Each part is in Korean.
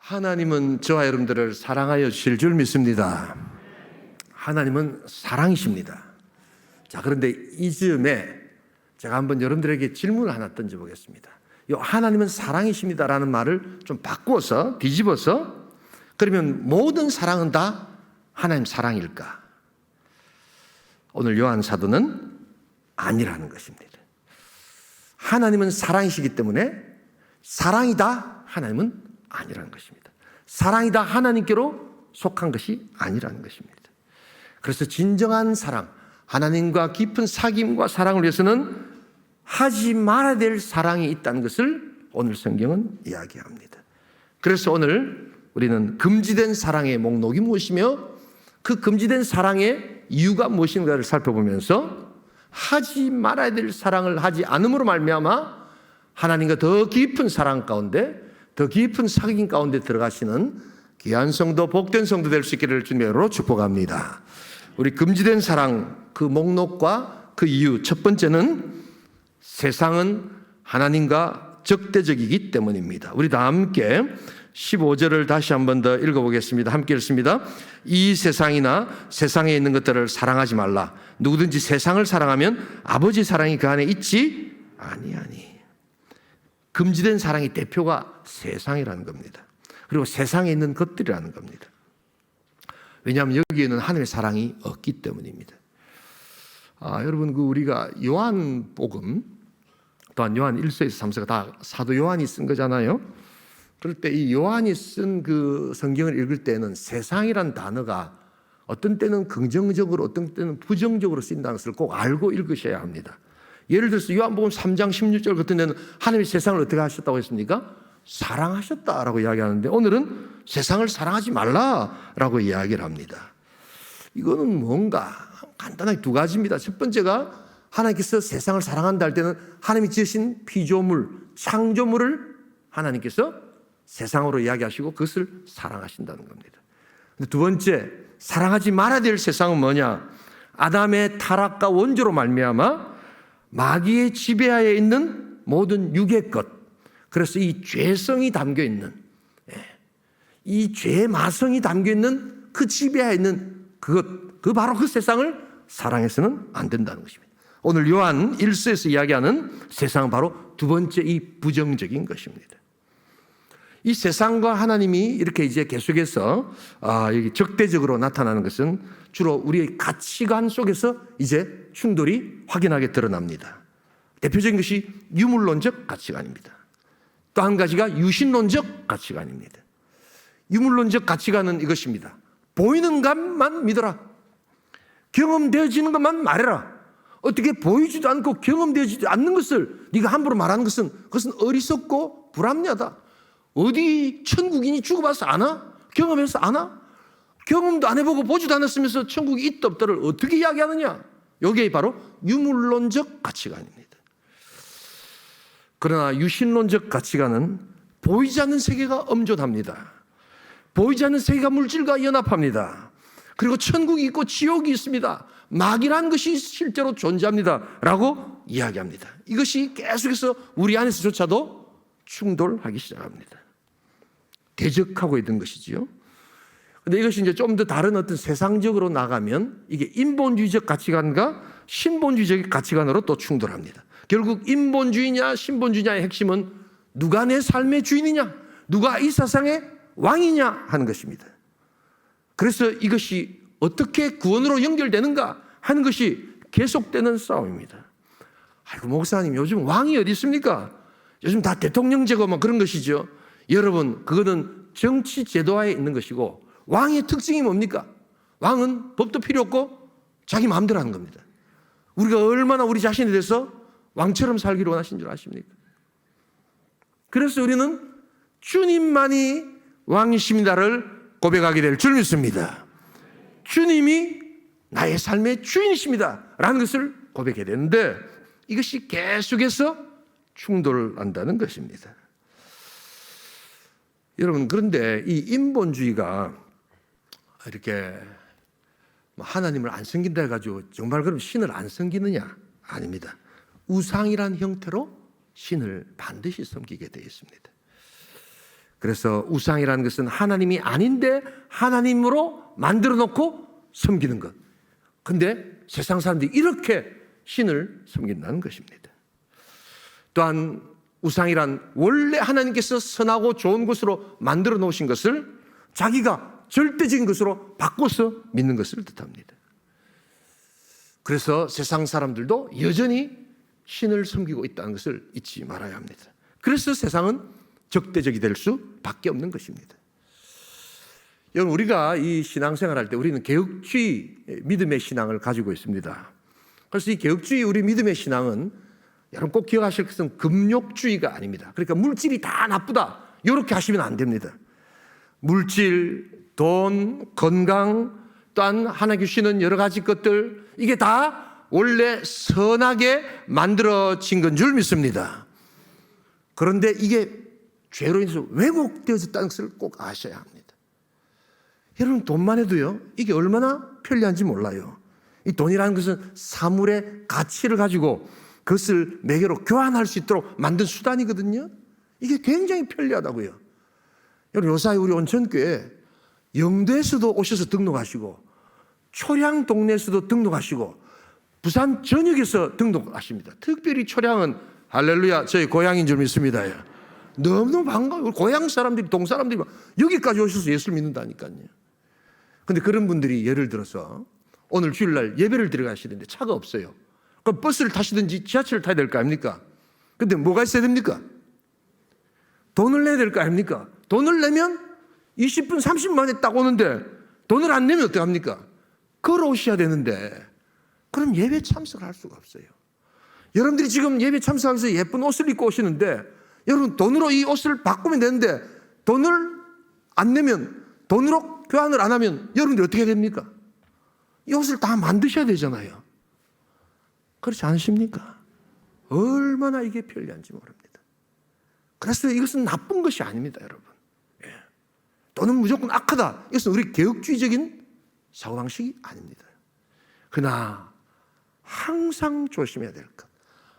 하나님은 저와 여러분들을 사랑하여 주실 줄 믿습니다. 하나님은 사랑이십니다. 자, 그런데 이 즈음에 제가 한번 여러분들에게 질문을 하나 던져보겠습니다. 이 하나님은 사랑이십니다라는 말을 좀 바꾸어서 뒤집어서 그러면 모든 사랑은 다 하나님 사랑일까? 오늘 요한 사도는 아니라는 것입니다. 하나님은 사랑이시기 때문에 사랑이다 하나님은 아니라는 것입니다. 사랑이다 하나님께로 속한 것이 아니라는 것입니다. 그래서 진정한 사랑, 하나님과 깊은 사귐과 사랑을 위해서는 하지 말아야 될 사랑이 있다는 것을 오늘 성경은 이야기합니다. 그래서 오늘 우리는 금지된 사랑의 목록이 무엇이며 그 금지된 사랑의 이유가 무엇인가를 살펴보면서 하지 말아야 될 사랑을 하지 않음으로 말미암아 하나님과 더 깊은 사랑 가운데 더 깊은 사귐 가운데 들어가시는 귀한 성도, 복된 성도 될 수 있기를 주님으로 축복합니다. 우리 금지된 사랑 그 목록과 그 이유, 첫 번째는 세상은 하나님과 적대적이기 때문입니다. 우리 다 함께 15절을 다시 한 번 더 읽어보겠습니다. 함께 읽습니다. 이 세상이나 세상에 있는 것들을 사랑하지 말라. 누구든지 세상을 사랑하면 아버지 사랑이 그 안에 있지 아니하니. 금지된 사랑의 대표가 세상이라는 겁니다. 그리고 세상에 있는 것들이라는 겁니다. 왜냐하면 여기에는 하나님의 사랑이 없기 때문입니다. 여러분, 우리가 요한복음 또한 요한 1서에서 3서가 다 사도 요한이 쓴 거잖아요. 그럴 때 이 요한이 쓴 그 성경을 읽을 때는 세상이란 단어가 어떤 때는 긍정적으로 어떤 때는 부정적으로 쓰인다는 것을 꼭 알고 읽으셔야 합니다. 예를 들어서 요한복음 3장 16절 같은 데는 하나님이 세상을 어떻게 하셨다고 했습니까? 사랑하셨다라고 이야기하는데 오늘은 세상을 사랑하지 말라라고 이야기를 합니다. 이거는 뭔가 간단하게 두 가지입니다. 첫 번째가 하나님께서 세상을 사랑한다 할 때는 하나님이 지으신 피조물, 창조물을 하나님께서 세상으로 이야기하시고 그것을 사랑하신다는 겁니다. 두 번째, 사랑하지 말아야 될 세상은 뭐냐? 아담의 타락과 원죄로 말미암아 마귀의 지배하에 있는 모든 육의 것, 그래서 이 죄성이 담겨있는, 이 죄의 마성이 담겨있는 그 지배하에 있는 그것, 바로 그 세상을 사랑해서는 안 된다는 것입니다. 오늘 요한 1서에서 이야기하는 세상은 바로 두 번째 이 부정적인 것입니다. 이 세상과 하나님이 이렇게 이제 계속해서 적대적으로 나타나는 것은 주로 우리의 가치관 속에서 이제 충돌이 확연하게 드러납니다. 대표적인 것이 유물론적 가치관입니다. 또 한 가지가 유신론적 가치관입니다. 유물론적 가치관은 이것입니다. 보이는 것만 믿어라. 경험되어지는 것만 말해라. 어떻게 보이지도 않고 경험되어지지 않는 것을 네가 함부로 말하는 것은 그것은 어리석고 불합리하다. 어디 천국인이 죽어봐서 아나? 경험해서 아나? 경험도 안 해보고 보지도 않았으면서 천국이 있다 없다를 어떻게 이야기하느냐? 이게 바로 유물론적 가치관입니다. 그러나 유신론적 가치관은 보이지 않는 세계가 엄존합니다. 보이지 않는 세계가 물질과 연합합니다. 그리고 천국이 있고 지옥이 있습니다. 마귀라는 것이 실제로 존재합니다. 라고 이야기합니다. 이것이 계속해서 우리 안에서조차도 충돌하기 시작합니다. 대적하고 있는 것이지요. 그런데 이것이 이제 좀 더 다른 어떤 세상적으로 나가면 이게 인본주의적 가치관과 신본주의적 가치관으로 또 충돌합니다. 결국 인본주의냐 신본주의냐의 핵심은 누가 내 삶의 주인이냐, 누가 이 세상의 왕이냐 하는 것입니다. 그래서 이것이 어떻게 구원으로 연결되는가 하는 것이 계속되는 싸움입니다. 아이고, 목사님, 요즘 왕이 어디 있습니까? 요즘 다 대통령제고 뭐 그런 것이죠. 여러분, 그거는 정치 제도화에 있는 것이고 왕의 특징이 뭡니까? 왕은 법도 필요 없고 자기 마음대로 하는 겁니다. 우리가 얼마나 우리 자신에 대해서 왕처럼 살기를 원하신 줄 아십니까? 그래서 우리는 주님만이 왕이십니다를 고백하게 될 줄 믿습니다. 주님이 나의 삶의 주인이십니다 라는 것을 고백해야 되는데 이것이 계속해서 충돌한다는 것입니다. 여러분, 그런데 이 인본주의가 이렇게 하나님을 안 섬긴다 해가지고 정말 그럼 신을 안 섬기느냐? 아닙니다. 우상이란 형태로 신을 반드시 섬기게 되어 있습니다. 그래서 우상이라는 것은 하나님이 아닌데 하나님으로 만들어 놓고 섬기는 것. 근데 세상 사람들이 이렇게 신을 섬긴다는 것입니다. 또한 우상이란 원래 하나님께서 선하고 좋은 것으로 만들어 놓으신 것을 자기가 절대적인 것으로 바꿔서 믿는 것을 뜻합니다. 그래서 세상 사람들도 여전히 신을 섬기고 있다는 것을 잊지 말아야 합니다. 그래서 세상은 적대적이 될 수밖에 없는 것입니다. 여러분, 우리가 이 신앙생활 할 때 우리는 개혁주의 믿음의 신앙을 가지고 있습니다. 그래서 이 개혁주의 우리 믿음의 신앙은 여러분 꼭 기억하실 것은 금욕주의가 아닙니다. 그러니까 물질이 다 나쁘다 이렇게 하시면 안 됩니다. 물질, 돈, 건강, 또한 하나님께 주시는 여러 가지 것들, 이게 다 원래 선하게 만들어진 건 줄 믿습니다. 그런데 이게 죄로 인해서 왜곡되어졌다는 것을 꼭 아셔야 합니다. 여러분, 돈만 해도요, 이게 얼마나 편리한지 몰라요. 이 돈이라는 것은 사물의 가치를 가지고 그것을 매개로 교환할 수 있도록 만든 수단이거든요. 이게 굉장히 편리하다고요. 여러분, 요사이 우리 온천교회 영도에서도 오셔서 등록하시고 초량 동네에서도 등록하시고 부산 전역에서 등록하십니다. 특별히 초량은 할렐루야 저희 고향인 줄 믿습니다. 너무너무 반가워요. 고향 사람들이, 동 사람들이 여기까지 오셔서 예수를 믿는다니까요. 근데 그런 분들이 예를 들어서 오늘 주일날 예배를 들어가시는데 차가 없어요. 그럼 버스를 타시든지 지하철을 타야 될 거 아닙니까? 근데 뭐가 있어야 됩니까? 돈을 내야 될 거 아닙니까? 돈을 내면 20분, 30분 만에 딱 오는데 돈을 안 내면 어떡합니까? 걸어오셔야 되는데 그럼 예배 참석을 할 수가 없어요. 여러분들이 지금 예배 참석하면서 예쁜 옷을 입고 오시는데 여러분 돈으로 이 옷을 바꾸면 되는데 돈을 안 내면, 돈으로 교환을 안 하면 여러분들이 어떻게 됩니까? 이 옷을 다 만드셔야 되잖아요. 그렇지 않으십니까? 얼마나 이게 편리한지 모릅니다. 그래서 이것은 나쁜 것이 아닙니다, 여러분. 예. 돈은 무조건 악하다. 이것은 우리 개혁주의적인 사고방식이 아닙니다. 그러나 항상 조심해야 될 것,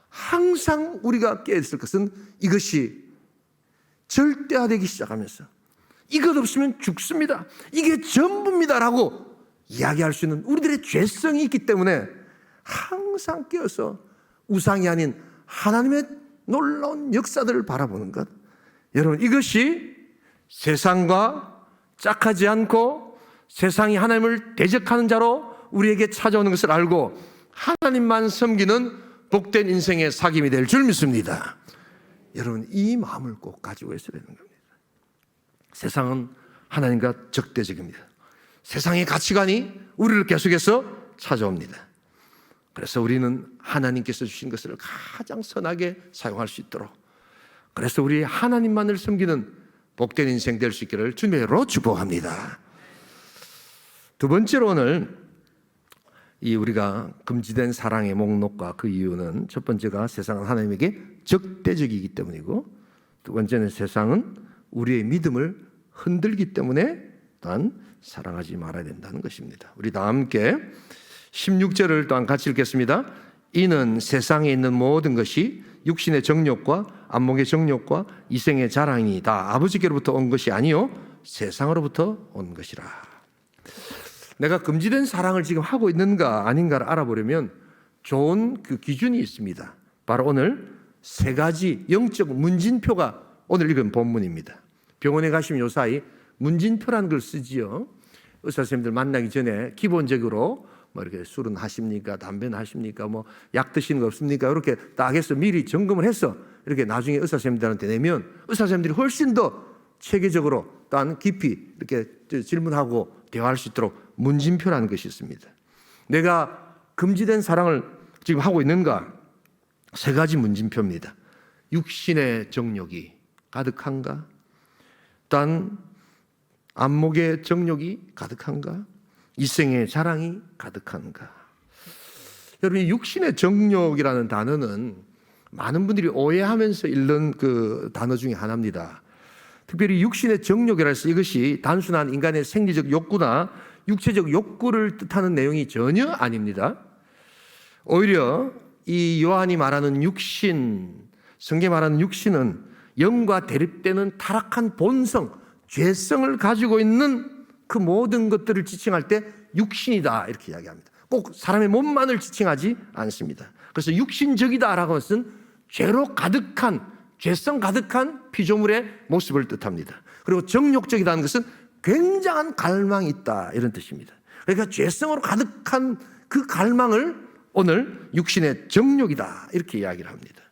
항상 우리가 깨어있을 것은 이것이 절대화되기 시작하면서 이것 없으면 죽습니다, 이게 전부입니다라고 이야기할 수 있는 우리들의 죄성이 있기 때문에 항상 깨어서 우상이 아닌 하나님의 놀라운 역사들을 바라보는 것, 여러분 이것이 세상과 짝하지 않고 세상이 하나님을 대적하는 자로 우리에게 찾아오는 것을 알고 하나님만 섬기는 복된 인생의 사귐이 될 줄 믿습니다. 여러분 이 마음을 꼭 가지고 있어야 되는 겁니다. 세상은 하나님과 적대적입니다. 세상의 가치관이 우리를 계속해서 찾아옵니다. 그래서 우리는 하나님께서 주신 것을 가장 선하게 사용할 수 있도록, 그래서 우리 하나님만을 섬기는 복된 인생 될 수 있기를 주님의 이름으로 축복합니다. 두 번째로 오늘 이 우리가 금지된 사랑의 목록과 그 이유는, 첫 번째가 세상은 하나님에게 적대적이기 때문이고, 두 번째는 세상은 우리의 믿음을 흔들기 때문에 또한 사랑하지 말아야 된다는 것입니다. 우리 다 함께 16절을 또한 같이 읽겠습니다. 이는 세상에 있는 모든 것이 육신의 정욕과 안목의 정욕과 이생의 자랑이 다 아버지께로부터 온 것이 아니요 세상으로부터 온 것이라. 내가 금지된 사랑을 지금 하고 있는가 아닌가를 알아보려면 좋은 그 기준이 있습니다. 바로 오늘 세 가지 영적 문진표가 오늘 읽은 본문입니다. 병원에 가시면 요사이 문진표라는 걸 쓰지요. 의사 선생님들 만나기 전에 기본적으로 뭐 이렇게 술은 하십니까? 담배는 하십니까? 뭐 약 드시는 거 없습니까? 이렇게 딱 해서 미리 점검을 해서 이렇게 나중에 의사 선생님들한테 내면 의사 선생님들이 훨씬 더 체계적으로 또한 깊이 이렇게 질문하고 대화할 수 있도록 문진표라는 것이 있습니다. 내가 금지된 사랑을 지금 하고 있는가? 세 가지 문진표입니다. 육신의 정욕이 가득한가? 또한 안목의 정욕이 가득한가? 이생의 자랑이 가득한가? 여러분, 이 육신의 정욕이라는 단어는 많은 분들이 오해하면서 읽는 그 단어 중에 하나입니다. 특별히 육신의 정욕이라 해서 이것이 단순한 인간의 생리적 욕구나 육체적 욕구를 뜻하는 내용이 전혀 아닙니다. 오히려 이 요한이 말하는 육신, 성경에 말하는 육신은 영과 대립되는 타락한 본성, 죄성을 가지고 있는 그 모든 것들을 지칭할 때 육신이다 이렇게 이야기합니다. 꼭 사람의 몸만을 지칭하지 않습니다. 그래서 육신적이다라고 하는 것은 죄로 가득한, 죄성 가득한 피조물의 모습을 뜻합니다. 그리고 정욕적이라는 것은 굉장한 갈망이 있다 이런 뜻입니다. 그러니까 죄성으로 가득한 그 갈망을 오늘 육신의 정욕이다 이렇게 이야기를 합니다.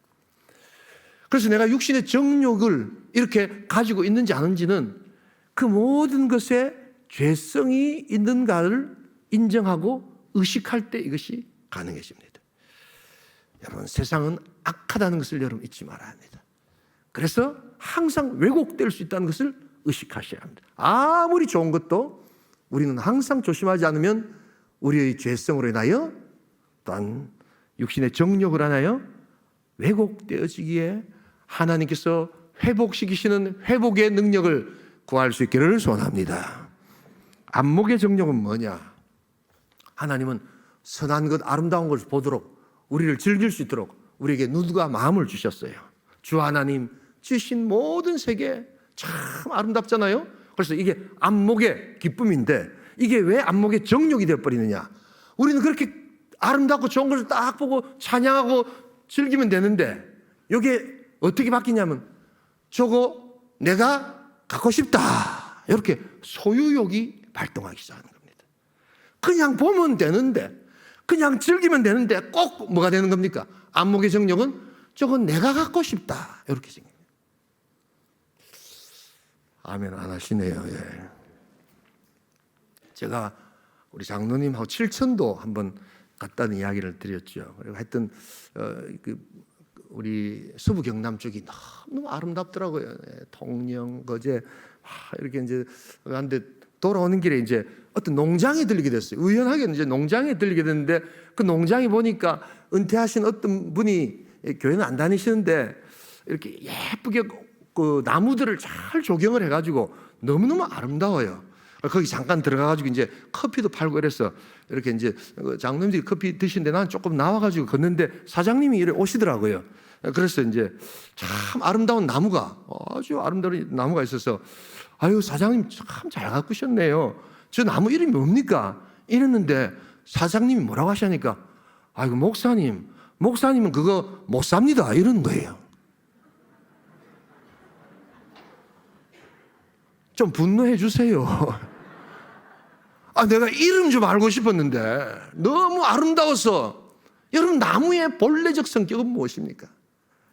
그래서 내가 육신의 정욕을 이렇게 가지고 있는지 아닌지는 그 모든 것에 죄성이 있는가를 인정하고 의식할 때 이것이 가능해집니다. 여러분, 세상은 악하다는 것을 여러분 잊지 말아야 합니다. 그래서 항상 왜곡될 수 있다는 것을 의식하셔야 합니다. 아무리 좋은 것도 우리는 항상 조심하지 않으면 우리의 죄성으로 인하여 또한 육신의 정욕을 하나요 왜곡되어지기에 하나님께서 회복시키시는 회복의 능력을 구할 수 있기를 소원합니다. 안목의 정욕은 뭐냐? 하나님은 선한 것, 아름다운 것을 보도록 우리를 즐길 수 있도록 우리에게 눈과 마음을 주셨어요. 주 하나님 주신 모든 세계 참 아름답잖아요. 그래서 이게 안목의 기쁨인데 이게 왜 안목의 정욕이 되어버리느냐? 우리는 그렇게 아름답고 좋은 것을 딱 보고 찬양하고 즐기면 되는데 이게 어떻게 바뀌냐면 저거 내가 갖고 싶다 이렇게 소유욕이 발동하기 시작하는 겁니다. 그냥 보면 되는데 그냥 즐기면 되는데 꼭 뭐가 되는 겁니까? 안목의 정욕은 저건 내가 갖고 싶다 이렇게 생깁니다. 아멘 안 하시네요. 예. 제가 우리 장로님하고 칠천도 한번 갔다는 이야기를 드렸죠. 그리고 하여튼 우리 서부 경남 쪽이 너무 아름답더라고요. 예, 통영, 거제 이렇게 이제 한데 돌아오는 길에 이제 어떤 농장에 들리게 됐어요. 우연하게 이제 농장에 들리게 됐는데 그 농장에 보니까 은퇴하신 어떤 분이 교회는 안 다니시는데 이렇게 예쁘게 그 나무들을 잘 조경을 해가지고 너무너무 아름다워요. 거기 잠깐 들어가가지고 이제 커피도 팔고 이래서 이렇게 이제 장로님들이 커피 드시는데 난 조금 나와가지고 걷는데 사장님이 이래 오시더라고요. 그래서 이제 참 아름다운 나무가 아주 아름다운 나무가 있어서 아유 사장님 참 잘 가꾸셨네요. 저 나무 이름이 뭡니까? 이랬는데 사장님이 뭐라고 하시니까 아이고 목사님은 그거 못 삽니다 이러는 거예요. 좀 분노해 주세요. 내가 이름 좀 알고 싶었는데 너무 아름다워서. 여러분, 나무의 본래적 성격은 무엇입니까?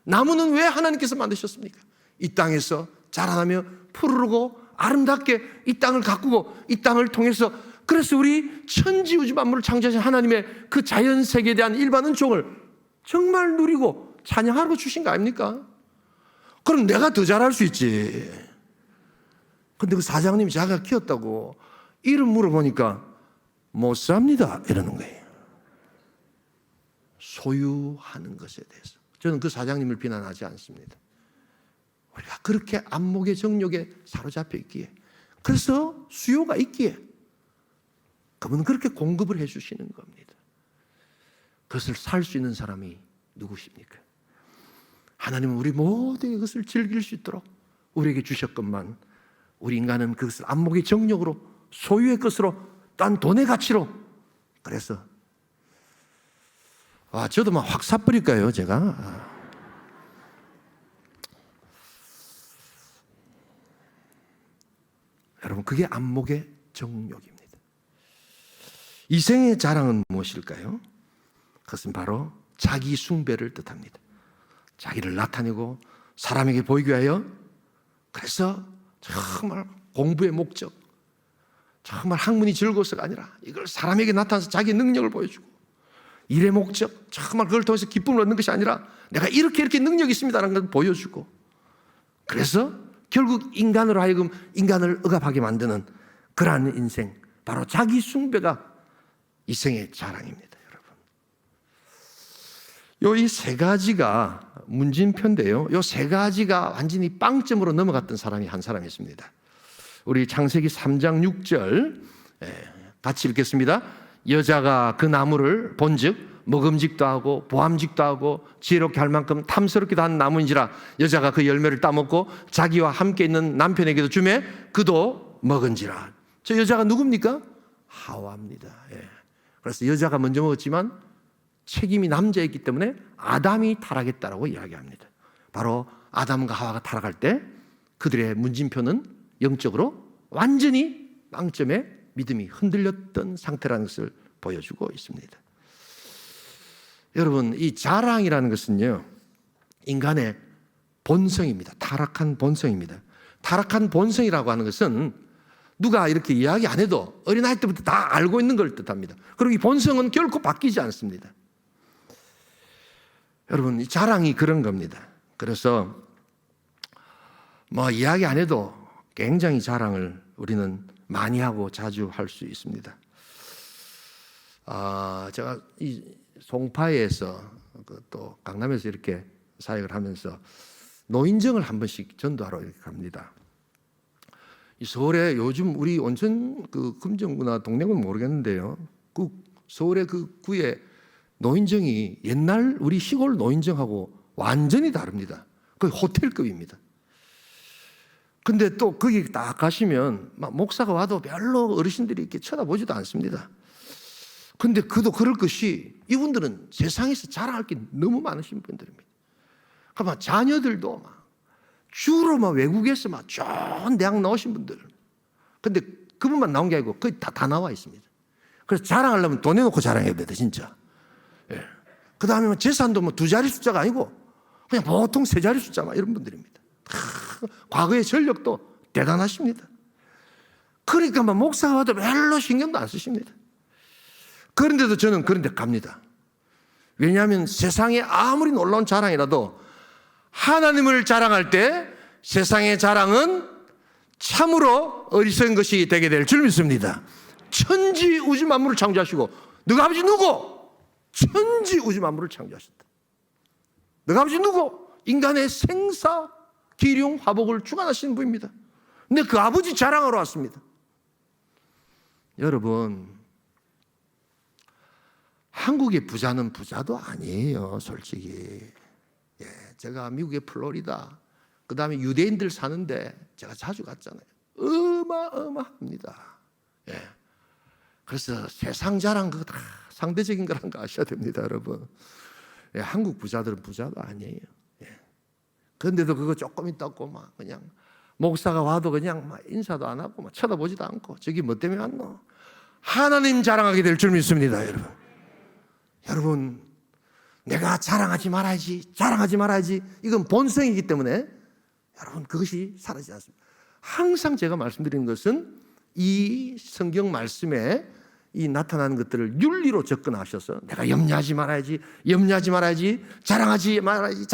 나무는 왜 하나님께서 만드셨습니까? 이 땅에서 자라나며 푸르르고 아름답게 이 땅을 가꾸고 이 땅을 통해서 그래서 우리 천지우주 만물을 창조하신 하나님의 그 자연세계에 대한 일반 은총을 정말 누리고 찬양하고 주신 거 아닙니까? 그럼 내가 더 잘할 수 있지. 근데 그 사장님이 자기가 키웠다고 이름 물어보니까 못 삽니다 이러는 거예요. 소유하는 것에 대해서 저는 그 사장님을 비난하지 않습니다. 우리가 그렇게 안목의 정욕에 사로잡혀 있기에 그래서 수요가 있기에 그분은 그렇게 공급을 해 주시는 겁니다. 그것을 살 수 있는 사람이 누구십니까? 하나님은 우리 모두의 것을 즐길 수 있도록 우리에게 주셨건만 우리 인간은 그것을 안목의 정욕으로 소유의 것으로 딴 돈의 가치로 그래서 저도 막 확 사버릴까요 제가? 여러분 그게 안목의 정욕입니다. 이생의 자랑은 무엇일까요? 그것은 바로 자기 숭배를 뜻합니다. 자기를 나타내고 사람에게 보이기 위하여 그래서 정말 공부의 목적 정말 학문이 즐거워서가 아니라 이걸 사람에게 나타나서 자기 능력을 보여주고 일의 목적 정말 그걸 통해서 기쁨을 얻는 것이 아니라 내가 이렇게 능력이 있습니다라는 걸 보여주고 그래서 결국 인간으로 하여금 인간을 억압하게 만드는 그러한 인생 바로 자기 숭배가 이생의 자랑입니다. 여러분 이 세 가지가 문진표인데요. 이 세 가지가 완전히 빵점으로 넘어갔던 사람이 한 사람이 있습니다. 우리 창세기 3장 6절 같이 읽겠습니다. 여자가 그 나무를 본즉 먹음직도 하고 보암직도 하고 지혜롭게 할 만큼 탐스럽기도 한 나무인지라 여자가 그 열매를 따먹고 자기와 함께 있는 남편에게도 주매 그도 먹은지라. 저 여자가 누굽니까? 하와입니다. 예. 그래서 여자가 먼저 먹었지만 책임이 남자였기 때문에 아담이 타락했다라고 이야기합니다. 바로 아담과 하와가 타락할 때 그들의 문진표는 영적으로 완전히 빵점에 믿음이 흔들렸던 상태라는 것을 보여주고 있습니다. 여러분, 이 자랑이라는 것은요, 인간의 본성입니다. 타락한 본성입니다. 타락한 본성이라고 하는 것은 누가 이렇게 이야기 안 해도 어린아이 때부터 다 알고 있는 걸 뜻합니다. 그리고 이 본성은 결코 바뀌지 않습니다. 여러분, 이 자랑이 그런 겁니다. 그래서 뭐 이야기 안 해도 굉장히 자랑을 우리는 많이 하고 자주 할 수 있습니다. 제가 이 송파에서 또 강남에서 이렇게 사역을 하면서 노인정을 한 번씩 전도하러 이렇게 갑니다. 이 서울에 요즘 우리 온천 그 금정구나 동래구는 모르겠는데요. 그 서울의 그 구에 노인정이 옛날 우리 시골 노인정하고 완전히 다릅니다. 거의 호텔급입니다. 근데 또 거기 딱 가시면 막 목사가 와도 별로 어르신들이 이렇게 쳐다보지도 않습니다. 근데 그도 그럴 것이 이분들은 세상에서 자랑할 게 너무 많으신 분들입니다. 그러니까 자녀들도 막 주로 막 외국에서 막 좋은 대학 나오신 분들. 근데 그분만 나온 게 아니고 거의 다 나와 있습니다. 그래서 자랑하려면 돈 내놓고 자랑해야 됩니다, 진짜. 예. 그 다음에 재산도 뭐 2자리 숫자가 아니고 그냥 보통 3자리 숫자만 이런 분들입니다. 과거의 전력도 대단하십니다. 그러니까 막 목사가 와도 별로 신경도 안 쓰십니다. 그런데도 저는 그런 데 갑니다. 왜냐하면 세상에 아무리 놀라운 자랑이라도 하나님을 자랑할 때 세상의 자랑은 참으로 어리석은 것이 되게 될 줄 믿습니다. 천지 우주 만물을 창조하시고 너가 아버지 누구? 천지 우주 만물을 창조하셨다. 너가 아버지 누구? 인간의 생사 기륭 화복을 주관하시는 분입니다. 근데 그 아버지 자랑하러 왔습니다. 여러분, 한국의 부자는 부자도 아니에요, 솔직히. 예, 제가 미국의 플로리다, 그 다음에 유대인들 사는데 제가 자주 갔잖아요. 어마어마합니다. 예. 그래서 세상 자랑 그거 다 상대적인 거라는 거 아셔야 됩니다, 여러분. 예, 한국 부자들은 부자도 아니에요. 예. 그런데도 그거 조금 있다고 막 그냥 목사가 와도 그냥 막 인사도 안 하고 막 쳐다보지도 않고 저기 뭐 때문에 왔노? 하나님 자랑하게 될 줄 믿습니다, 여러분. 여러분, 내가 자랑하지 말아야지. 이건 본성이기 때문에 여러분 그것이 사라지지 않습니다. 항상 제가 말씀드리는 것은 이 성경 말씀에 이 나타나는 것들을 윤리로 접근하셔서 내가 염려하지 말아야지, 자랑하지 말아야지.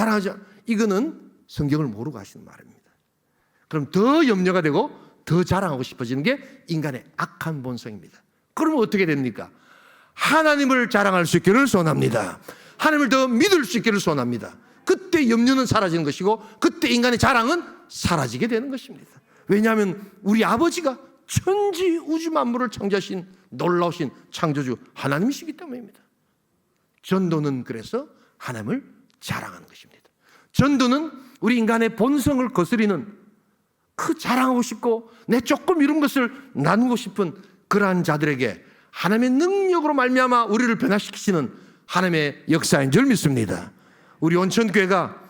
이거는 성경을 모르고 하시는 말입니다. 그럼 더 염려가 되고 더 자랑하고 싶어지는 게 인간의 악한 본성입니다. 그러면 어떻게 됩니까? 하나님을 자랑할 수 있기를 소원합니다. 하나님을 더 믿을 수 있기를 소원합니다. 그때 염려는 사라지는 것이고 그때 인간의 자랑은 사라지게 되는 것입니다. 왜냐하면 우리 아버지가 천지 우주 만물을 창조하신 놀라우신 창조주 하나님이시기 때문입니다. 전도는 그래서 하나님을 자랑하는 것입니다. 전도는 우리 인간의 본성을 거스리는 그 자랑하고 싶고 내 조금 이룬 것을 나누고 싶은 그러한 자들에게 하나님의 능력으로 말미암아 우리를 변화시키시는 하나님의 역사인 줄 믿습니다. 우리 온천교회가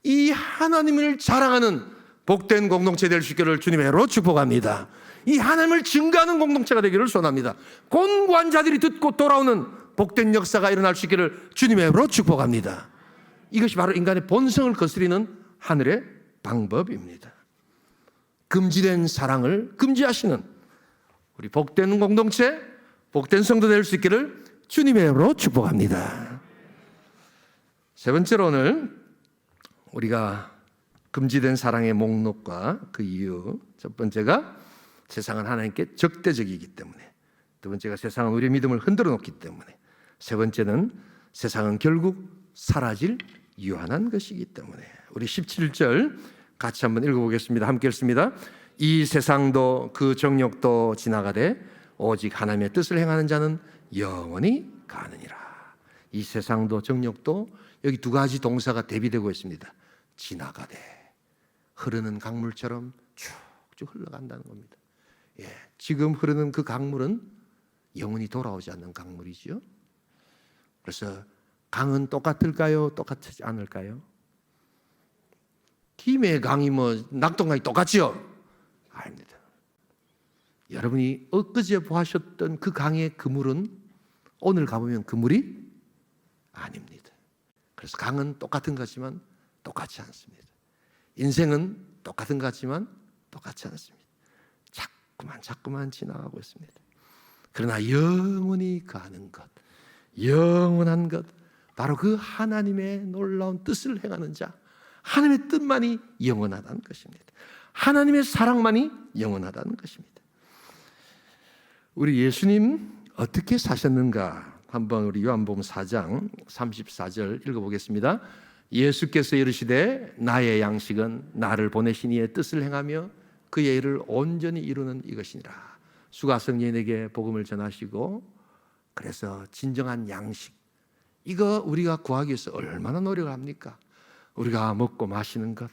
이 하나님을 자랑하는 복된 공동체 될 수 있기를 주님의 이름으로 축복합니다. 이 하나님을 증거하는 공동체가 되기를 소원합니다. 곤고한 자들이 듣고 돌아오는 복된 역사가 일어날 수 있기를 주님의 이름으로 축복합니다. 이것이 바로 인간의 본성을 거스리는 하늘의 방법입니다. 금지된 사랑을 금지하시는 우리 복된 공동체, 복된 성도 될 수 있기를 주님의 이름으로 축복합니다. 세 번째로 오늘 우리가 금지된 사랑의 목록과 그 이유, 첫 번째가 세상은 하나님께 적대적이기 때문에, 두 번째가 세상은 우리의 믿음을 흔들어 놓기 때문에, 세 번째는 세상은 결국 사라질 유한한 것이기 때문에. 우리 17절 같이 한번 읽어보겠습니다. 함께 읽습니다. 이 세상도 그 정욕도 지나가되 오직 하나님의 뜻을 행하는 자는 영원히 가느니라. 이 세상도 정욕도 여기 두 가지 동사가 대비되고 있습니다. 지나가되 흐르는 강물처럼 쭉쭉 흘러간다는 겁니다. 예, 지금 흐르는 그 강물은 영원히 돌아오지 않는 강물이죠. 그래서 강은 똑같을까요? 똑같지 않을까요? 김해 강이 낙동강이 똑같지요? 아닙니다. 여러분이 엊그제 보하셨던 그 강의 그 물은 오늘 가보면 그 물이 아닙니다. 그래서 강은 똑같은 것 같지만 똑같지 않습니다. 인생은 똑같은 것 같지만 똑같지 않습니다. 자꾸만 지나가고 있습니다. 그러나 영원히 가는 것, 영원한 것, 바로 그 하나님의 놀라운 뜻을 행하는 자, 하나님의 뜻만이 영원하다는 것입니다. 하나님의 사랑만이 영원하다는 것입니다. 우리 예수님 어떻게 사셨는가 한번 우리 요한복음 4장 34절 읽어보겠습니다. 예수께서 이르시되 나의 양식은 나를 보내신 이의 뜻을 행하며 그의 일을 온전히 이루는 이것이니라. 수가성녀에게 복음을 전하시고 그래서 진정한 양식, 이거 우리가 구하기 위해서 얼마나 노력을 합니까? 우리가 먹고 마시는 것,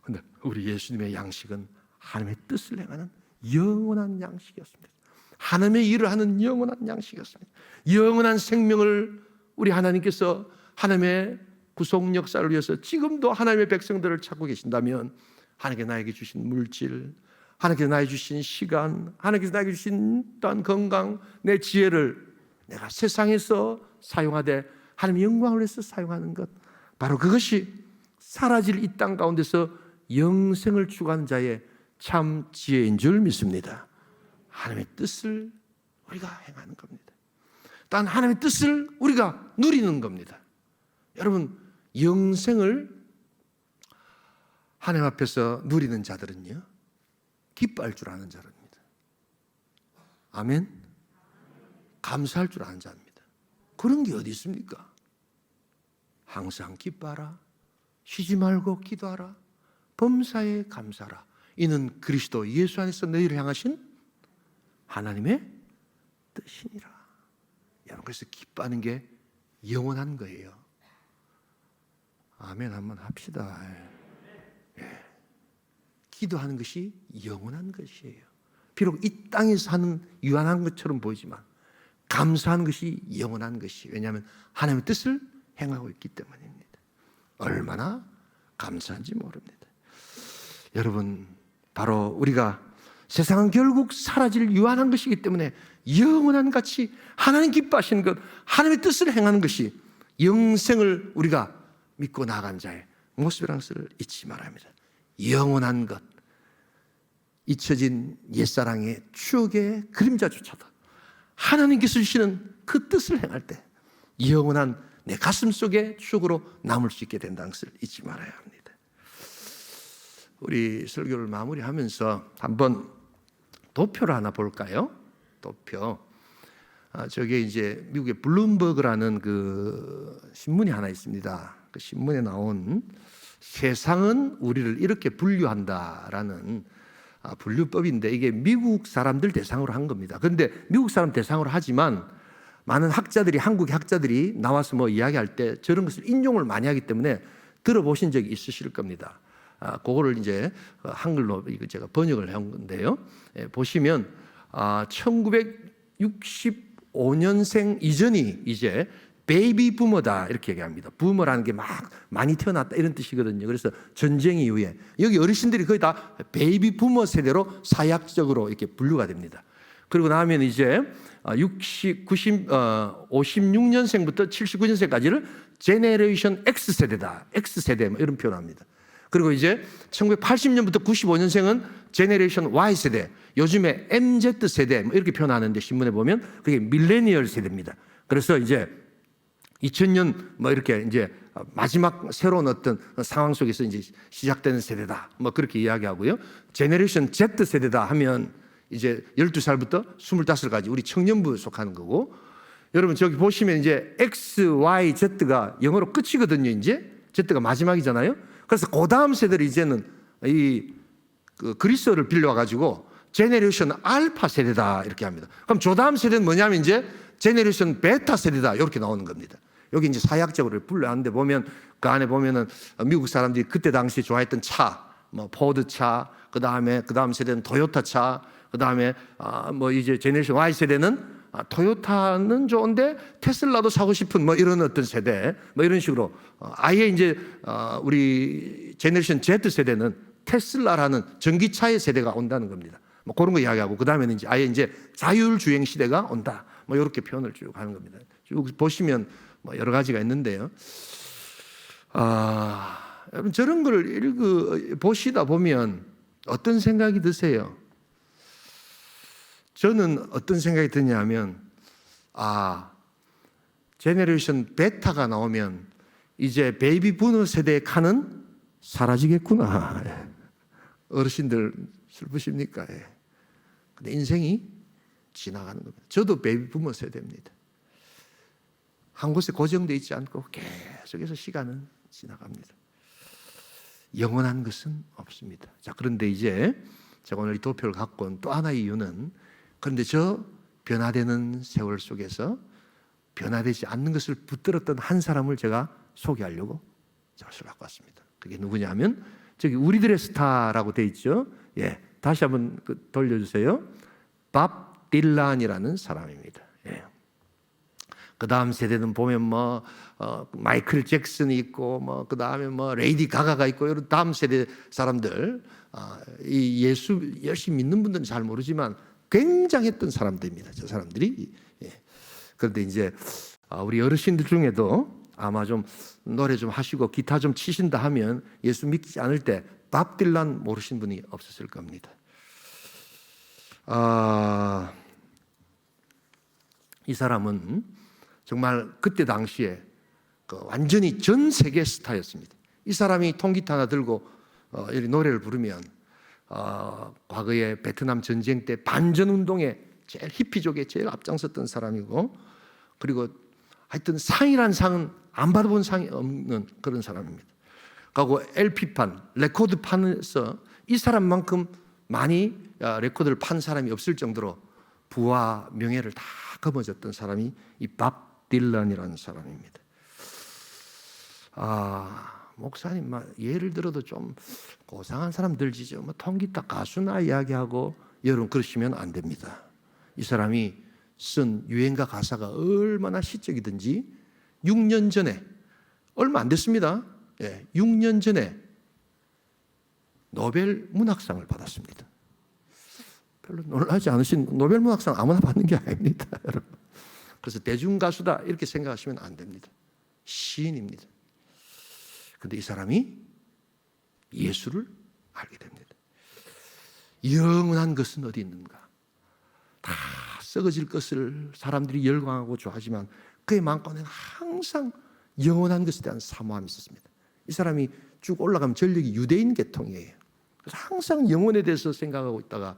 근데 우리 예수님의 양식은 하나님의 뜻을 행하는 영원한 양식이었습니다. 하나님의 일을 하는 영원한 양식이었습니다. 영원한 생명을 우리 하나님께서 하나님의 구속 역사를 위해서 지금도 하나님의 백성들을 찾고 계신다면 하나님께 나에게 주신 물질, 하나님께서 나에게 주신 시간, 하나님께서 나에게 주신 또한 건강, 내 지혜를 내가 세상에서 사용하되 하나님의 영광을 위해서 사용하는 것, 바로 그것이 사라질 이 땅 가운데서 영생을 추구하는 자의 참 지혜인 줄 믿습니다. 하나님의 뜻을 우리가 행하는 겁니다. 또한 하나님의 뜻을 우리가 누리는 겁니다. 여러분, 영생을 하나님 앞에서 누리는 자들은요, 기뻐할 줄 아는 자입니다. 아멘? 감사할 줄 아는 자입니다. 그런 게 어디 있습니까? 항상 기뻐하라, 쉬지 말고 기도하라, 범사에 감사하라. 이는 그리스도 예수 안에서 너희를 향하신 하나님의 뜻이니라. 여러분, 그래서 기뻐하는 게 영원한 거예요. 아멘 한번 합시다. 예. 기도하는 것이 영원한 것이에요. 비록 이 땅에서 하는 유한한 것처럼 보이지만 감사하는 것이 영원한 것이에요. 왜냐하면 하나님의 뜻을 행하고 있기 때문입니다. 얼마나 감사한지 모릅니다. 여러분, 바로 우리가 세상은 결국 사라질 유한한 것이기 때문에 영원한 가치, 하나님 기뻐하시는 것, 하나님의 뜻을 행하는 것이 영생을 우리가 믿고 나아간 자의 모습이라는 것을 잊지 말아야 합니다. 영원한 것, 잊혀진 옛사랑의 추억의 그림자조차도 하나님께서 주시는 그 뜻을 행할 때 영원한 내 가슴 속의 추억으로 남을 수 있게 된다는 것을 잊지 말아야 합니다. 우리 설교를 마무리하면서 한번 도표를 하나 볼까요? 도표. 저게 이제 미국의 블룸버그라는 그 신문이 하나 있습니다. 그 신문에 나온 세상은 우리를 이렇게 분류한다라는 분류법인데, 이게 미국 사람들 대상으로 한 겁니다. 그런데 미국 사람 대상으로 하지만 많은 학자들이, 한국의 학자들이 나와서 뭐 이야기할 때 저런 것을 인용을 많이 하기 때문에 들어보신 적이 있으실 겁니다. 그거를 이제 한글로 제가 번역을 한 건데요. 보시면 1965년생 이전이 이제 베이비 부머다 이렇게 얘기합니다. 부머라는 게 막 많이 태어났다 이런 뜻이거든요. 그래서 전쟁 이후에 여기 어르신들이 거의 다 베이비 부머 세대로 사약적으로 이렇게 분류가 됩니다. 그리고 나면 이제 56년생부터 79년생까지를 제네레이션 X 세대다, X 세대 뭐 이런 표현합니다. 그리고 이제 1980년부터 95년생은 제네레이션 Y 세대, 요즘에 MZ 세대 뭐 이렇게 표현하는데 신문에 보면 그게 밀레니얼 세대입니다. 그래서 이제 2000년 뭐 이렇게 이제 마지막 새로운 어떤 상황 속에서 이제 시작되는 세대다 뭐 그렇게 이야기하고요. 제네레이션 Z 세대다 하면 이제 12살부터 25살까지 우리 청년부에 속하는 거고, 여러분 저기 보시면 이제 X, Y, Z가 영어로 끝이거든요. 이제 Z가 마지막이잖아요. 그래서 그 다음 세대를 이제는 그 그리스어를 빌려와 가지고 제네레이션 알파 세대다 이렇게 합니다. 그럼 저 다음 세대는 뭐냐면 이제 제네레이션 베타 세대다 이렇게 나오는 겁니다. 여기 이제 사약적으로 분류하는데 보면 그 안에 보면은 미국 사람들이 그때 당시 좋아했던 차, 뭐 포드 차, 그 다음 세대는 토요타 차, 그 다음에 뭐 이제 제네레이션 Y 세대는 토요타는 좋은데 테슬라도 사고 싶은 뭐 이런 어떤 세대, 뭐 이런 식으로 아예 이제 우리 제네레이션 Z 세대는 테슬라라는 전기차의 세대가 온다는 겁니다. 뭐 그런 거 이야기하고 그 다음에는 이제 아예 이제 자율주행 시대가 온다. 뭐 이렇게 표현을 쭉 하는 겁니다. 쭉 보시면 뭐 여러 가지가 있는데요. 여러분 저런 걸 보시다 보면 어떤 생각이 드세요? 저는 어떤 생각이 드냐면 제네레이션 베타가 나오면 이제 베이비 부머 세대의 칸은 사라지겠구나. 어르신들 슬프십니까? 근데 인생이 지나가는 겁니다. 저도 베이비 부머 세대입니다. 한 곳에 고정되어 있지 않고 계속해서 시간은 지나갑니다. 영원한 것은 없습니다. 자, 그런데 이제 제가 오늘 이 도표를 갖고 온 또 하나의 이유는 그런데 저 변화되는 세월 속에서 변화되지 않는 것을 붙들었던 한 사람을 제가 소개하려고 저것을 갖고 왔습니다. 그게 누구냐면 저기 우리들의 스타라고 돼 있죠. 예, 다시 한번 돌려주세요. 밥 딜란이라는 사람입니다. 예. 그 다음 세대는 보면 뭐 마이클 잭슨이 있고 뭐 그 다음에 뭐 레이디 가가가 있고 이런 다음 세대 사람들 이 예수 열심히 믿는 분들은 잘 모르지만 굉장했던 사람들입니다. 저 사람들이. 예. 그런데 이제 우리 어르신들 중에도 아마 좀 노래 좀 하시고 기타 좀 치신다 하면 예수 믿지 않을 때 밥 딜란 모르신 분이 없었을 겁니다. 이 사람은 정말 그때 당시에 완전히 전 세계 스타였습니다. 이 사람이 통기타 하나 들고 이 노래를 부르면 과거에 베트남 전쟁 때 반전 운동에 제일 히피족에 제일 앞장섰던 사람이고 그리고 하여튼 상이란 상은 안 받아본 상이 없는 그런 사람입니다. 그리고 LP판, 레코드판에서 이 사람만큼 많이 레코드를 판 사람이 없을 정도로 부와 명예를 다 거머쥐었던 사람이 이 밥 딜런이라는 사람입니다. 목사님, 예를 들어도 좀 고상한 사람 들지죠. 뭐 통기타 가수나 이야기하고 여러분 그러시면 안 됩니다. 이 사람이 쓴 유행가 가사가 얼마나 시적이든지 6년 전에 얼마 안 됐습니다. 6년 전에 노벨 문학상을 받았습니다. 별로 놀라지 않으신 노벨 문학상 아무나 받는 게 아닙니다, 여러분. 그래서 대중가수다 이렇게 생각하시면 안 됩니다. 시인입니다. 그런데 이 사람이 예수를 알게 됩니다. 영원한 것은 어디 있는가? 다 썩어질 것을 사람들이 열광하고 좋아하지만 그의 마음가운데는 항상 영원한 것에 대한 사모함이 있었습니다. 이 사람이 쭉 올라가면 전력이 유대인 계통이에요. 그래서 항상 영혼에 대해서 생각하고 있다가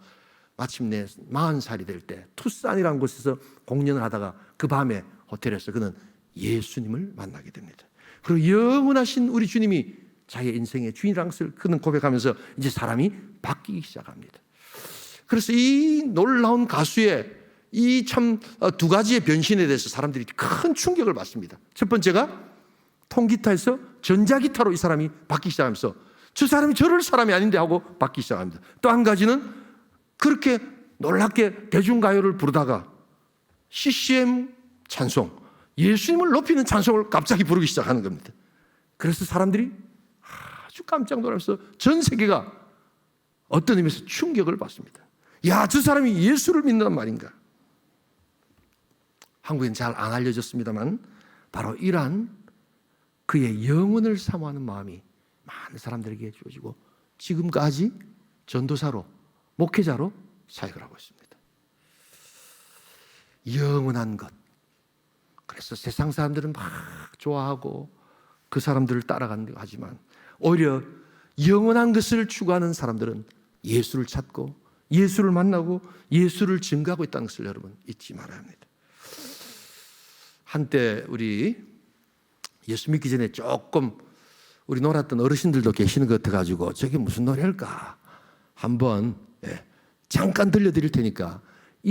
마침내 40살이 될 때 투싼이라는 곳에서 공연을 하다가 그 밤에 호텔에서 그는 예수님을 만나게 됩니다. 그리고 영원하신 우리 주님이 자기의 인생의 주인이라는 것을 그는 고백하면서 이제 사람이 바뀌기 시작합니다. 그래서 이 놀라운 가수의 이 참 두 가지의 변신에 대해서 사람들이 큰 충격을 받습니다. 첫 번째가 통기타에서 전자기타로 이 사람이 바뀌기 시작하면서 저 사람이 저럴 사람이 아닌데 하고 바뀌기 시작합니다. 또 한 가지는 그렇게 놀랍게 대중가요를 부르다가 CCM 찬송, 예수님을 높이는 찬송을 갑자기 부르기 시작하는 겁니다. 그래서 사람들이 아주 깜짝 놀라면서 전 세계가 어떤 의미에서 충격을 받습니다. 야, 저 사람이 예수를 믿는단 말인가? 한국엔 잘 안 알려졌습니다만 바로 이러한 그의 영혼을 사모하는 마음이 많은 사람들에게 주어지고 지금까지 전도사로 목회자로 사역을 하고 있습니다. 영원한 것. 그래서 세상 사람들은 막 좋아하고 그 사람들을 따라간다고 하지만 오히려 영원한 것을 추구하는 사람들은 예수를 찾고 예수를 만나고 예수를 증거하고 있다는 것을 여러분 잊지 말아야 합니다. 한때 우리 예수 믿기 전에 조금 우리 놀았던 어르신들도 계시는 것 같아가지고 저게 무슨 노래일까 한번 잠깐 들려드릴 테니까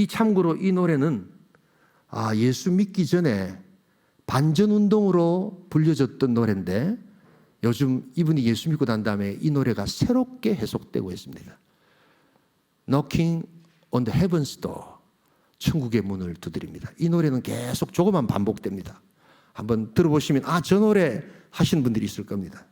참고로 이 노래는 예수 믿기 전에 반전운동으로 불려졌던 노래인데 요즘 이분이 예수 믿고 난 다음에 이 노래가 새롭게 해석되고 있습니다. Knocking on the Heaven's Door, 천국의 문을 두드립니다. 이 노래는 계속 조금만 반복됩니다. 한번 들어보시면 저 노래 하시는 분들이 있을 겁니다.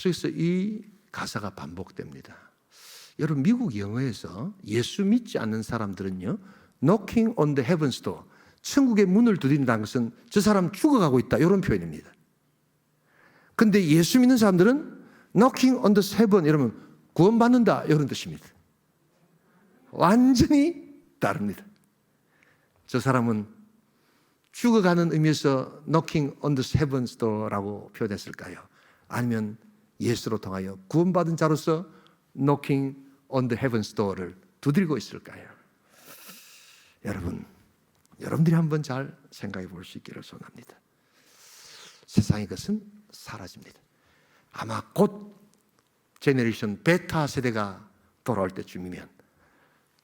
계속해서 이 가사가 반복됩니다. 여러분, 미국 영어에서 예수 믿지 않는 사람들은요, knocking on the heaven's door, 천국의 문을 두드린다는 것은 저 사람 죽어가고 있다, 이런 표현입니다. 근데 예수 믿는 사람들은 knocking on the heaven, 이러면 구원받는다, 이런 뜻입니다. 완전히 다릅니다. 저 사람은 죽어가는 의미에서 knocking on the heaven's door라고 표현했을까요? 아니면 예수로 통하여 구원받은 자로서 knocking on the heaven's door를 두드리고 있을까요? 여러분들이 한번 잘 생각해 볼 수 있기를 소원합니다. 세상의 것은 사라집니다. 아마 곧 제너레이션 베타 세대가 돌아올 때쯤이면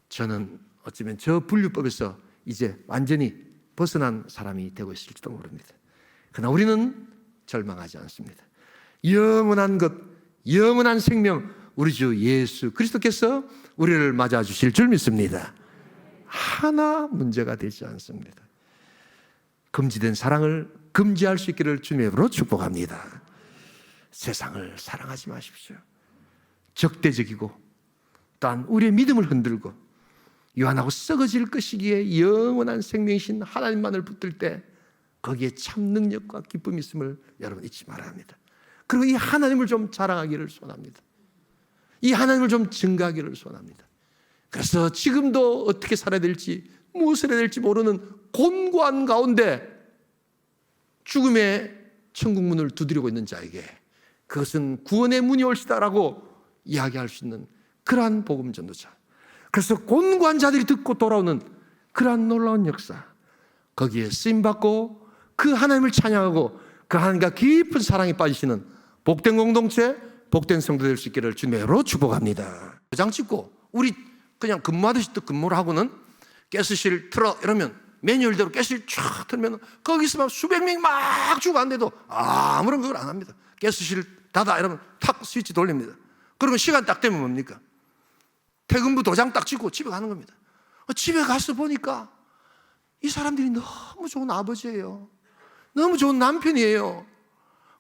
저는 어쩌면 저 분류법에서 이제 완전히 벗어난 사람이 되고 있을지도 모릅니다. 그러나 우리는 절망하지 않습니다. 영원한 것, 영원한 생명, 우리 주 예수 그리스도께서 우리를 맞아주실 줄 믿습니다. 하나 문제가 되지 않습니다. 금지된 사랑을 금지할 수 있기를 주님의 이름으로 축복합니다. 세상을 사랑하지 마십시오. 적대적이고 또한 우리의 믿음을 흔들고 유한하고 썩어질 것이기에 영원한 생명이신 하나님만을 붙들 때 거기에 참 능력과 기쁨이 있음을 여러분 잊지 말아야 합니다. 그리고 이 하나님을 좀 자랑하기를 소원합니다. 이 하나님을 좀 증거하기를 소원합니다. 그래서 지금도 어떻게 살아야 될지 무엇을 해야 될지 모르는 곤고한 가운데 죽음의 천국문을 두드리고 있는 자에게 그것은 구원의 문이 올시다라고 이야기할 수 있는 그러한 복음 전도자, 그래서 곤고한 자들이 듣고 돌아오는 그러한 놀라운 역사, 거기에 쓰임받고 그 하나님을 찬양하고 그 하나님과 깊은 사랑에 빠지시는 복된 공동체, 복된 성도 될 수 있기를 주님의 이름으로 축복합니다. 도장 찍고 우리 그냥 근무하듯이 또 근무를 하고는 가스실 틀어 이러면 매뉴얼대로 가스실 쫙 틀면 거기서 막 수백 명이 막 죽어간데도 아무런 그걸 안 합니다. 가스실 닫아 이러면 탁 스위치 돌립니다. 그러면 시간 딱 되면 뭡니까? 퇴근부 도장 딱 찍고 집에 가는 겁니다. 집에 가서 보니까 이 사람들이 너무 좋은 아버지예요. 너무 좋은 남편이에요.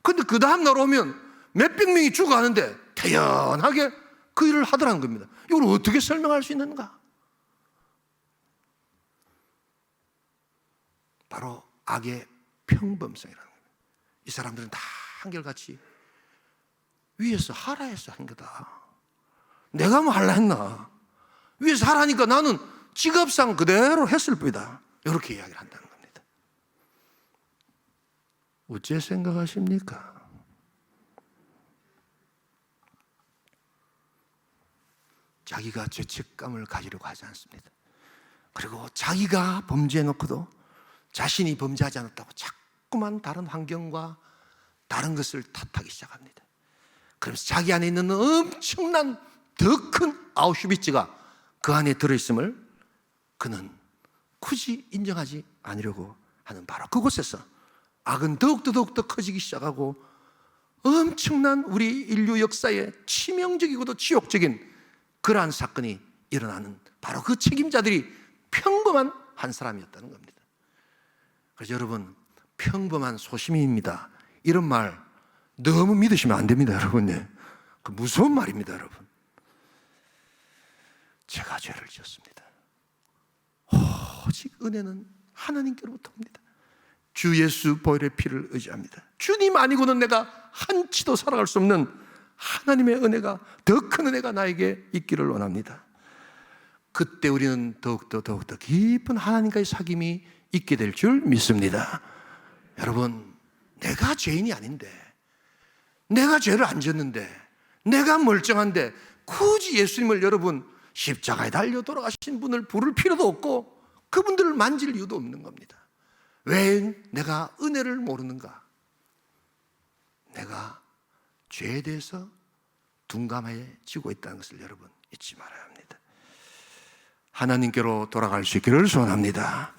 근데 그 다음 날 오면 몇백 명이 죽어가는데 태연하게 그 일을 하더라는 겁니다. 이걸 어떻게 설명할 수 있는가? 바로 악의 평범성이라는 겁니다. 이 사람들은 다 한결같이 위에서 하라 해서 한 거다. 내가 뭐 하려 했나? 위에서 하라니까 나는 직업상 그대로 했을 뿐이다. 이렇게 이야기를 한다는 겁니다. 어째 생각하십니까? 자기가 죄책감을 가지려고 하지 않습니다. 그리고 자기가 범죄해놓고도 자신이 범죄하지 않았다고 자꾸만 다른 환경과 다른 것을 탓하기 시작합니다. 그러면서 자기 안에 있는 엄청난 더 큰 아우슈비츠가 그 안에 들어있음을 그는 굳이 인정하지 않으려고 하는 바로 그곳에서 악은 더욱더 커지기 시작하고 엄청난 우리 인류 역사에 치명적이고도 지옥적인 그러한 사건이 일어나는 바로 그 책임자들이 평범한 한 사람이었다는 겁니다. 그래서 여러분, 평범한 소시민입니다, 이런 말 너무 믿으시면 안 됩니다, 여러분. 그 무서운 말입니다, 여러분. 제가 죄를 지었습니다. 오직 은혜는 하나님께로부터 옵니다. 주 예수 보혈의 피를 의지합니다. 주님 아니고는 내가 한치도 살아갈 수 없는 하나님의 은혜가, 더 큰 은혜가 나에게 있기를 원합니다. 그때 우리는 더욱더 깊은 하나님과의 사귐이 있게 될 줄 믿습니다. 여러분, 내가 죄인이 아닌데, 내가 죄를 안 지었는데, 내가 멀쩡한데 굳이 예수님을 여러분 십자가에 달려 돌아가신 분을 부를 필요도 없고 그분들을 만질 이유도 없는 겁니다. 왜 내가 은혜를 모르는가? 내가 죄에 대해서 둔감해지고 있다는 것을 여러분 잊지 말아야 합니다. 하나님께로 돌아갈 수 있기를 소원합니다.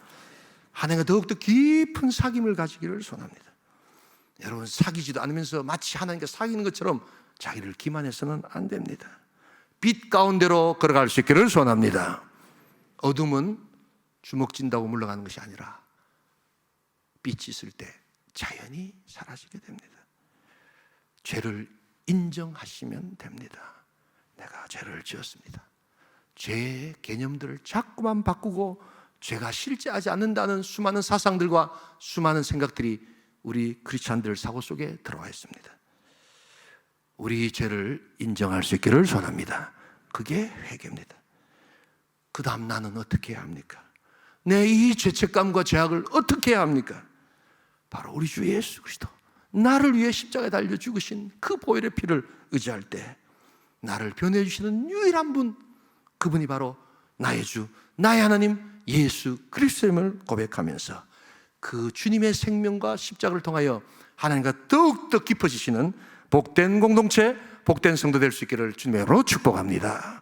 하나님과 더욱더 깊은 사귐을 가지기를 소원합니다. 여러분, 사귀지도 않으면서 마치 하나님과 사귀는 것처럼 자기를 기만해서는 안 됩니다. 빛 가운데로 걸어갈 수 있기를 소원합니다. 어둠은 주먹진다고 물러가는 것이 아니라 빛이 있을 때 자연히 사라지게 됩니다. 죄를 인정하시면 됩니다. 내가 죄를 지었습니다. 죄의 개념들을 자꾸만 바꾸고 죄가 실제하지 않는다는 수많은 사상들과 수많은 생각들이 우리 크리스찬들 사고 속에 들어와 있습니다. 우리 죄를 인정할 수 있기를 소원합니다. 그게 회개입니다. 그 다음 나는 어떻게 해야 합니까? 내 이 죄책감과 죄악을 어떻게 해야 합니까? 바로 우리 주 예수 그리스도, 나를 위해 십자가에 달려 죽으신 그 보혈의 피를 의지할 때 나를 변호해 주시는 유일한 분, 그분이 바로 나의 주, 나의 하나님 예수 그리스도임을 고백하면서 그 주님의 생명과 십자가를 통하여 하나님과 더욱더 깊어지시는 복된 공동체, 복된 성도 될 수 있기를 주님으로 축복합니다.